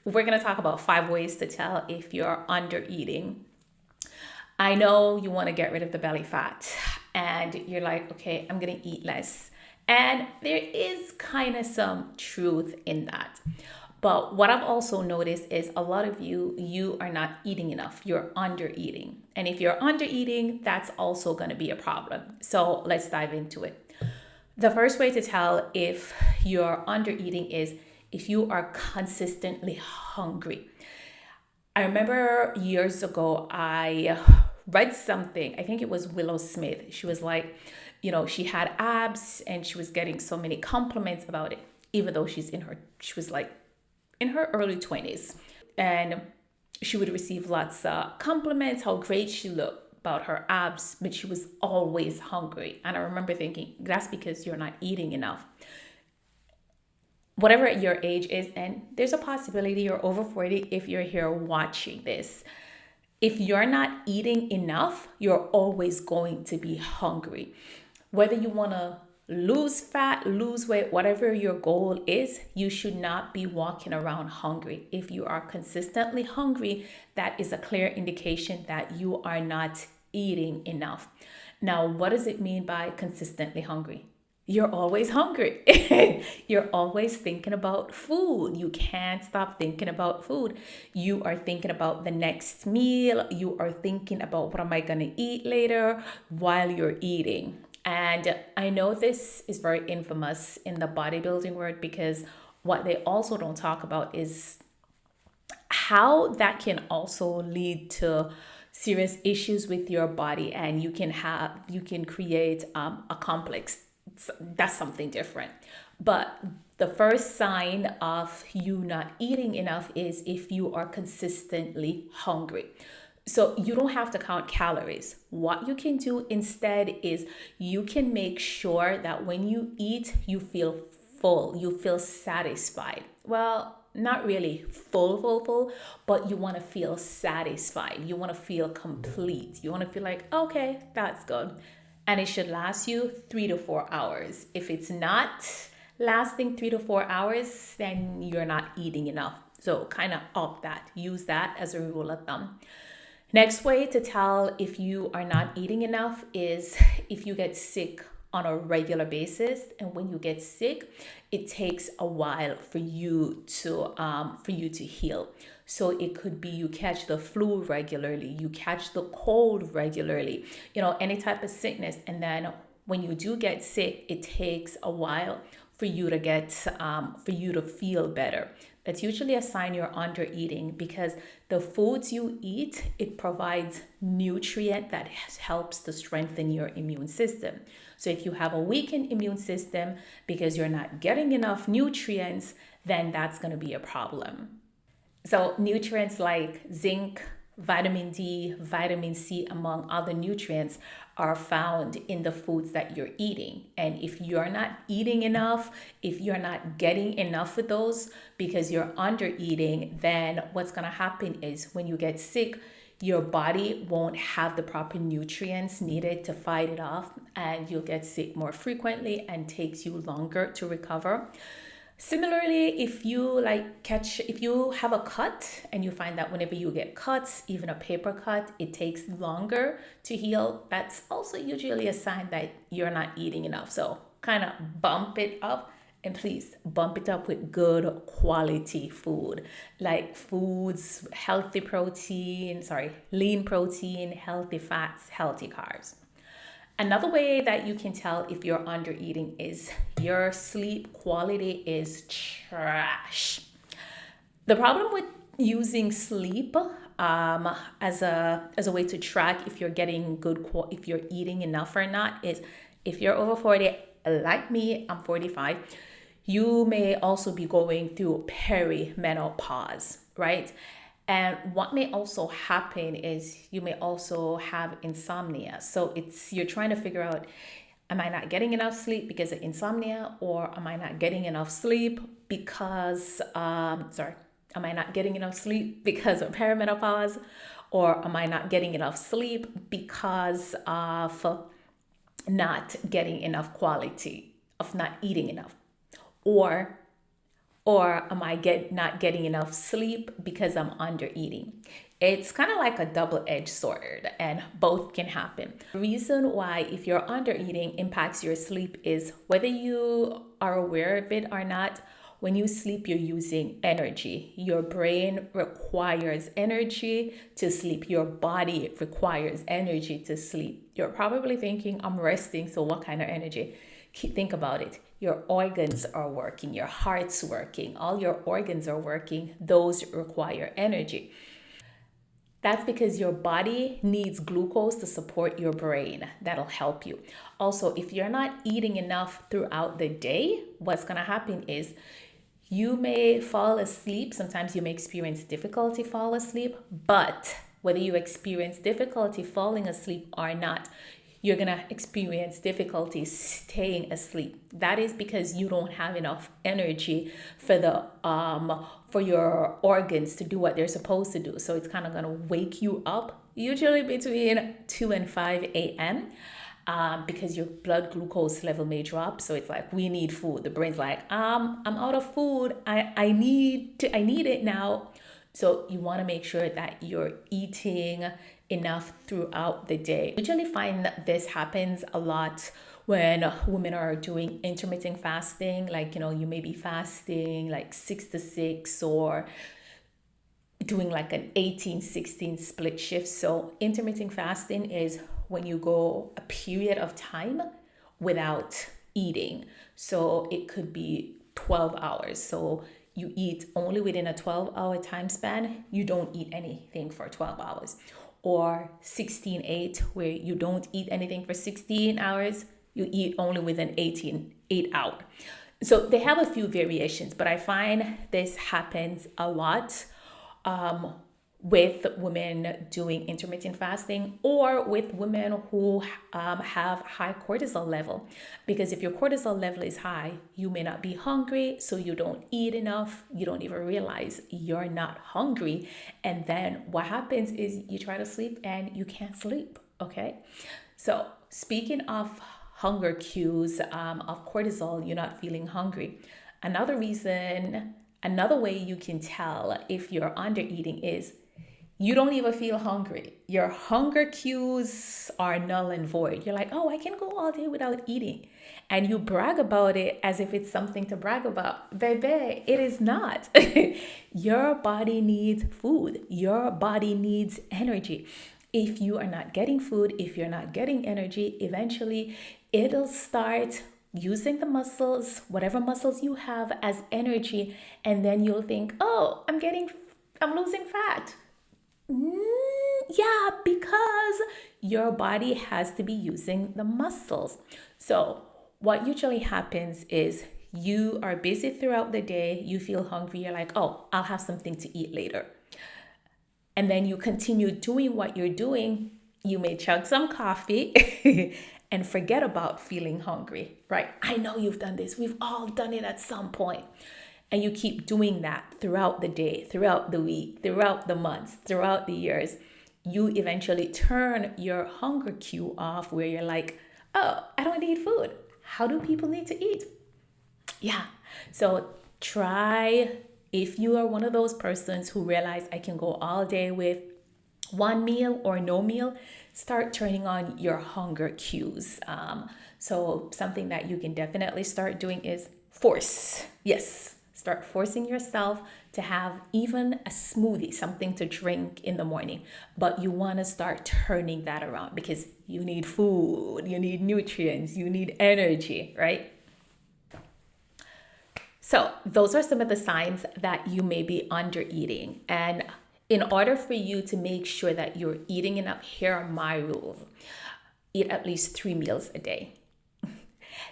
we're going to talk about 5 ways to tell if you're under eating. I know you want to get rid of the belly fat and you're like, okay, I'm going to eat less. And there is kind of some truth in that. But what I've also noticed is a lot of you are not eating enough. You're under eating. And if you're under eating, that's also going to be a problem. So let's dive into it. The first way to tell if you're under eating is if you are consistently hungry. I remember years ago, I read something. I think it was Willow Smith. She was like, she had abs and she was getting so many compliments about it, even though she was like in her early 20s. And she would receive lots of compliments, how great she looked about her abs, but she was always hungry. And I remember thinking, that's because you're not eating enough. Whatever your age is, and there's a possibility you're over 40 if you're here watching this. If you're not eating enough, you're always going to be hungry. Whether you want to lose fat, lose weight, whatever your goal is, you should not be walking around hungry. If you are consistently hungry, that is a clear indication that you are not eating enough. Now, what does it mean by consistently hungry? You're always hungry. You're always thinking about food. You can't stop thinking about food. You are thinking about the next meal. You are thinking about what am I going to eat later while you're eating. And I know this is very infamous in the bodybuilding world because what they also don't talk about is how that can also lead to serious issues with your body, and you can create a complex. That's something different. But the first sign of you not eating enough is if you are consistently hungry. So you don't have to count calories. What you can do instead is you can make sure that when you eat, you feel full, you feel satisfied. Well, not really full, but you want to feel satisfied. You want to feel complete. You want to feel like, okay, that's good. And it should last you 3 to 4 hours. If it's not lasting 3 to 4 hours, then you're not eating enough. So kind of up that. Use that as a rule of thumb. Next way to tell if you are not eating enough is if you get sick on a regular basis. And when you get sick, it takes a while for you to heal. So it could be you catch the flu regularly, you catch the cold regularly, any type of sickness. And then when you do get sick, it takes a while for you to feel better. That's usually a sign you're under eating because the foods you eat, it provides nutrient that helps to strengthen your immune system. So if you have a weakened immune system because you're not getting enough nutrients, then that's going to be a problem. So nutrients like zinc, vitamin D, vitamin C, among other nutrients are found in the foods that you're eating. And if you're not eating enough, if you're not getting enough of those because you're under eating, then what's going to happen is when you get sick, your body won't have the proper nutrients needed to fight it off, and you'll get sick more frequently and takes you longer to recover. Similarly, if you have a cut and you find that whenever you get cuts, even a paper cut, it takes longer to heal, that's also usually a sign that you're not eating enough. So kind of bump it up, and please bump it up with good quality food, like foods, lean protein, healthy fats, healthy carbs. Another way that you can tell if you're under eating is your sleep quality is trash. The problem with using sleep as a way to track if you're getting if you're eating enough or not is if you're over 40, like me, I'm 45, you may also be going through perimenopause, right? And what may also happen is you may also have insomnia. So you're trying to figure out, am I not getting enough sleep because of insomnia, or am I not getting enough sleep because am I not getting enough sleep because of perimenopause, or am I not getting enough sleep because of not getting enough quality, of not eating enough? Or Or am I not getting enough sleep because I'm under eating? It's kind of like a double-edged sword, and both can happen. The reason why if you're under eating impacts your sleep is whether you are aware of it or not. When you sleep, you're using energy. Your brain requires energy to sleep. Your body requires energy to sleep. You're probably thinking, I'm resting, so what kind of energy? Think about it. Your organs are working, your heart's working, all your organs are working. Those require energy. That's because your body needs glucose to support your brain. That'll help you. Also, if you're not eating enough throughout the day, what's going to happen is you may fall asleep. Sometimes you may experience difficulty fall asleep, but whether you experience difficulty falling asleep or not, you're going to experience difficulty staying asleep. That is because you don't have enough energy for your organs to do what they're supposed to do. So it's kind of going to wake you up, usually between 2 and 5 a.m. Because your blood glucose level may drop. So it's like, we need food. The brain's like, I'm out of food. I need it now. So you want to make sure that you're eating enough throughout the day. I usually find that this happens a lot when women are doing intermittent fasting. Like, you may be fasting like 6 to 6 or doing like an 18-16 split shift. So intermittent fasting is when you go a period of time without eating. So it could be 12 hours. So you eat only within a 12-hour time span. You don't eat anything for 12 hours. Or 16-8, where you don't eat anything for 16 hours. You eat only within 8 hours. So they have a few variations, but I find this happens a lot with women doing intermittent fasting or with women who have high cortisol level. Because if your cortisol level is high, you may not be hungry, so you don't eat enough. You don't even realize you're not hungry. And then what happens is you try to sleep and you can't sleep, okay? So speaking of hunger cues, of cortisol, you're not feeling hungry. Another way you can tell if you're under eating is you don't even feel hungry. Your hunger cues are null and void. You're like, oh, I can go all day without eating. And you brag about it as if it's something to brag about. Baby, it is not. Your body needs food. Your body needs energy. If you are not getting food, if you're not getting energy, eventually it'll start using the muscles, whatever muscles you have, as energy. And then you'll think, oh, I'm losing fat. Yeah, because your body has to be using the muscles. So what usually happens is you are busy throughout the day, you feel hungry, you're like, oh, I'll have something to eat later. And then you continue doing what you're doing. You may chug some coffee and forget about feeling hungry, right? I know you've done this. We've all done it at some point. And you keep doing that throughout the day, throughout the week, throughout the months, throughout the years. You eventually turn your hunger cue off where you're like, oh, I don't need food. How do people need to eat? Yeah. So try, if you are one of those persons who realize I can go all day with one meal or no meal, start turning on your hunger cues. So something that you can definitely start doing is force. Yes. Start forcing yourself to have even a smoothie, something to drink in the morning. But you want to start turning that around because you need food, you need nutrients, you need energy, right? So those are some of the signs that you may be under eating. And in order for you to make sure that you're eating enough, here are my rules. Eat at least 3 meals a day.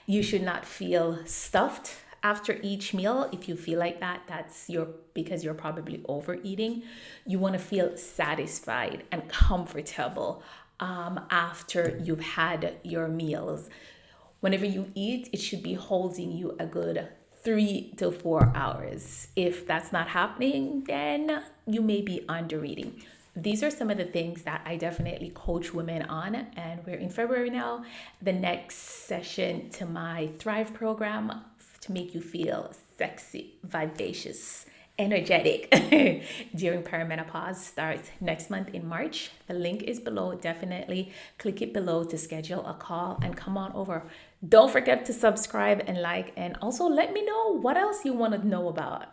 You should not feel stuffed after each meal. If you feel like that, because you're probably overeating. You want to feel satisfied and comfortable after you've had your meals. Whenever you eat, it should be holding you a good 3 to 4 hours. If that's not happening, then you may be under eating. These are some of the things that I definitely coach women on, and we're in February now. The next session to my Thrive program to make you feel sexy, vivacious, energetic during perimenopause starts next month in March. The link is below. Definitely click it below to schedule a call and come on over. Don't forget to subscribe and like, and also let me know what else you want to know about.